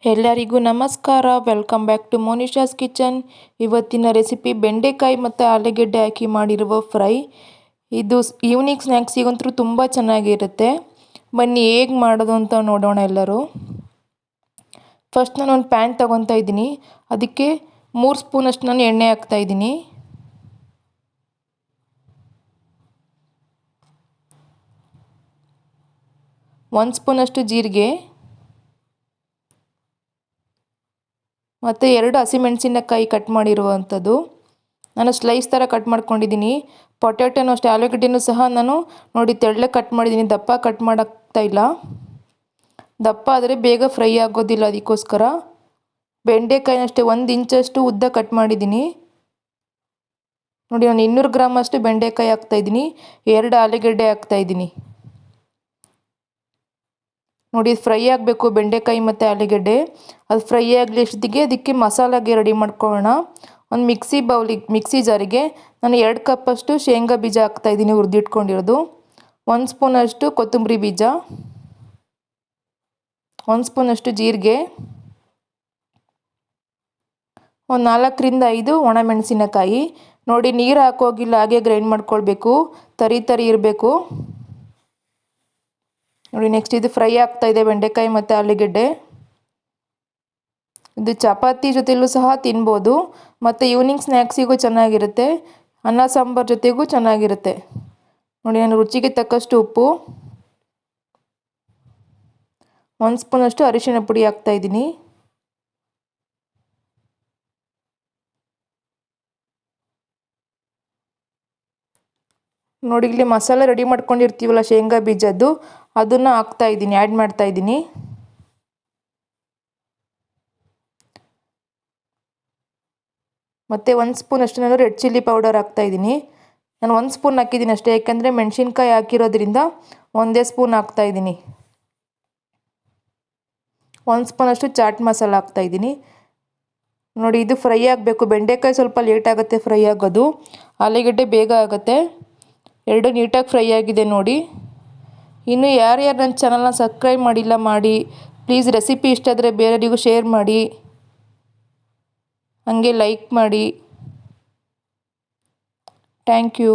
ಎಲ್ಲರಿಗೂ ನಮಸ್ಕಾರ. Welcome back to Monisha's kitchen. ಇವತ್ತಿನ ರೆಸಿಪಿ ಬೆಂಡೆಕಾಯಿ ಮತ್ತು ಆಲೂಗೆಡ್ಡೆ ಹಾಕಿ ಮಾಡಿರುವ ಫ್ರೈ. ಇದು ಈವ್ನಿಂಗ್ ಸ್ನ್ಯಾಕ್ಸಿಗಂತೂ ತುಂಬ ಚೆನ್ನಾಗಿರುತ್ತೆ. ಬನ್ನಿ ಹೇಗೆ ಮಾಡೋದು ಅಂತ ನೋಡೋಣ ಎಲ್ಲರೂ. ಫಸ್ಟ್ ನಾನು ಒಂದು ಪ್ಯಾನ್ ತೊಗೊತಾ ಇದ್ದೀನಿ. ಅದಕ್ಕೆ 3 ಸ್ಪೂನಷ್ಟು ನಾನು ಎಣ್ಣೆ ಹಾಕ್ತಾಯಿದ್ದೀನಿ. ಒಂದು ಸ್ಪೂನಷ್ಟು ಜೀರಿಗೆ ಮತ್ತು 2 ಹಸಿಮೆಣಸಿನಕಾಯಿ ಕಟ್ ಮಾಡಿರುವಂಥದ್ದು. ನಾನು ಸ್ಲೈಸ್ ಥರ ಕಟ್ ಮಾಡ್ಕೊಂಡಿದ್ದೀನಿ. ಪೊಟ್ಯಾಟೊನೂ ಅಷ್ಟೇ, ಆಲೂಗಡ್ಡೆನೂ ಸಹ ನಾನು ನೋಡಿ ತೆಳ್ಳಗೆ ಕಟ್ ಮಾಡಿದ್ದೀನಿ. ದಪ್ಪ ಕಟ್ ಮಾಡೋಕ್ತಾ ಇಲ್ಲ. ದಪ್ಪ ಆದರೆ ಬೇಗ ಫ್ರೈ ಆಗೋದಿಲ್ಲ, ಅದಕ್ಕೋಸ್ಕರ. ಬೆಂಡೆಕಾಯಿನಷ್ಟೇ 1 ಇಂಚಷ್ಟು ಉದ್ದ ಕಟ್ ಮಾಡಿದ್ದೀನಿ. ನೋಡಿ ನಾನು 200 ಗ್ರಾಮ್ ಅಷ್ಟು ಬೆಂಡೆಕಾಯಿ ಹಾಕ್ತಾಯಿದ್ದೀನಿ. 2 ಆಲೂಗೆಡ್ಡೆ ಹಾಕ್ತಾಯಿದ್ದೀನಿ. ನೋಡಿ ಫ್ರೈ ಆಗಬೇಕು ಬೆಂಡೆಕಾಯಿ ಮತ್ತು ಆಲೂಗೆಡ್ಡೆ. ಅದು ಫ್ರೈ ಆಗಲಿ ಅಷ್ಟೊತ್ತಿಗೆ ಅದಕ್ಕೆ ಮಸಾಲಾಗೆ ರೆಡಿ ಮಾಡ್ಕೊಳ್ಳೋಣ. ಒಂದು ಮಿಕ್ಸಿ ಜಾರಿಗೆ ನಾನು 2 ಕಪ್ಪಷ್ಟು ಶೇಂಗಾ ಬೀಜ ಹಾಕ್ತಾಯಿದ್ದೀನಿ, ಹುರಿದಿಟ್ಕೊಂಡಿರೋದು. 1 ಸ್ಪೂನಷ್ಟು ಕೊತ್ತಂಬರಿ ಬೀಜ, 1 ಸ್ಪೂನಷ್ಟು ಜೀರಿಗೆ, ಒಂದು 4ರಿಂದ 5 ಒಣಮೆಣಸಿನಕಾಯಿ. ನೋಡಿ ನೀರು ಹಾಕೋಗಿಲ್ಲ, ಹಾಗೆ ಗ್ರೈಂಡ್ ಮಾಡ್ಕೊಳ್ಬೇಕು. ತರಿ ಇರಬೇಕು. ನೋಡಿ ನೆಕ್ಸ್ಟ್ ಇದು ಫ್ರೈ ಆಗ್ತಾಯಿದೆ ಬೆಂಡೆಕಾಯಿ ಮತ್ತು ಆಲೂಗೆಡ್ಡೆ. ಇದು ಚಪಾತಿ ಜೊತೆಲೂ ಸಹ ತಿನ್ಬೋದು, ಮತ್ತು ಈವ್ನಿಂಗ್ ಸ್ನ್ಯಾಕ್ಸಿಗೂ ಚೆನ್ನಾಗಿರುತ್ತೆ. ಅನ್ನ ಸಾಂಬಾರು ಜೊತೆಗೂ ಚೆನ್ನಾಗಿರುತ್ತೆ. ನೋಡಿ ನಾನು ರುಚಿಗೆ ತಕ್ಕಷ್ಟು ಉಪ್ಪು, 1 ಸ್ಪೂನಷ್ಟು ಅರಿಶಿಣ ಪುಡಿ ಹಾಕ್ತಾಯಿದ್ದೀನಿ. ನೋಡಿ ಇಲ್ಲಿ ಮಸಾಲೆ ರೆಡಿ ಮಾಡ್ಕೊಂಡಿರ್ತೀವಲ್ಲ ಶೇಂಗಾ ಬೀಜದ್ದು, ಅದನ್ನು ಆ್ಯಡ್ ಮಾಡ್ತಾಯಿದ್ದೀನಿ. ಮತ್ತು 1 ಸ್ಪೂನಷ್ಟು ನಾನು ರೆಡ್ ಚಿಲ್ಲಿ ಪೌಡರ್ ಹಾಕ್ತಾಯಿದ್ದೀನಿ. ನಾನು 1 ಸ್ಪೂನ್ ಹಾಕಿದ್ದೀನಿ ಅಷ್ಟೇ, ಯಾಕೆಂದರೆ ಮೆಣಸಿನ್ಕಾಯಿ ಹಾಕಿರೋದ್ರಿಂದ 1 ಸ್ಪೂನ್ ಹಾಕ್ತಾಯಿದ್ದೀನಿ. 1 ಸ್ಪೂನಷ್ಟು ಚಾಟ್ ಮಸಾಲ ಹಾಕ್ತಾಯಿದ್ದೀನಿ. ನೋಡಿ ಇದು ಫ್ರೈ ಆಗಬೇಕು. ಬೆಂಡೆಕಾಯಿ ಸ್ವಲ್ಪ ಲೇಟ್ ಆಗುತ್ತೆ ಫ್ರೈ ಆಗೋದು, ಆಲೂಗೆಡ್ಡೆ ಬೇಗ ಆಗುತ್ತೆ. 2 ನೀಟಾಗಿ ಫ್ರೈ ಆಗಿದೆ ನೋಡಿ. ಇನ್ನು ಯಾರ್ಯಾರು ನನ್ನ ಚಾನಲ್ನ ಸಬ್ಸ್ಕ್ರೈಬ್ ಮಾಡಿಲ್ಲ ಮಾಡಿ. ಪ್ಲೀಸ್ ರೆಸಿಪಿ ಇಷ್ಟ ಆದರೆ ಬೇರೆಯವರಿಗೂ ಶೇರ್ ಮಾಡಿ, ಹಾಗೆ ಲೈಕ್ ಮಾಡಿ. Thank you.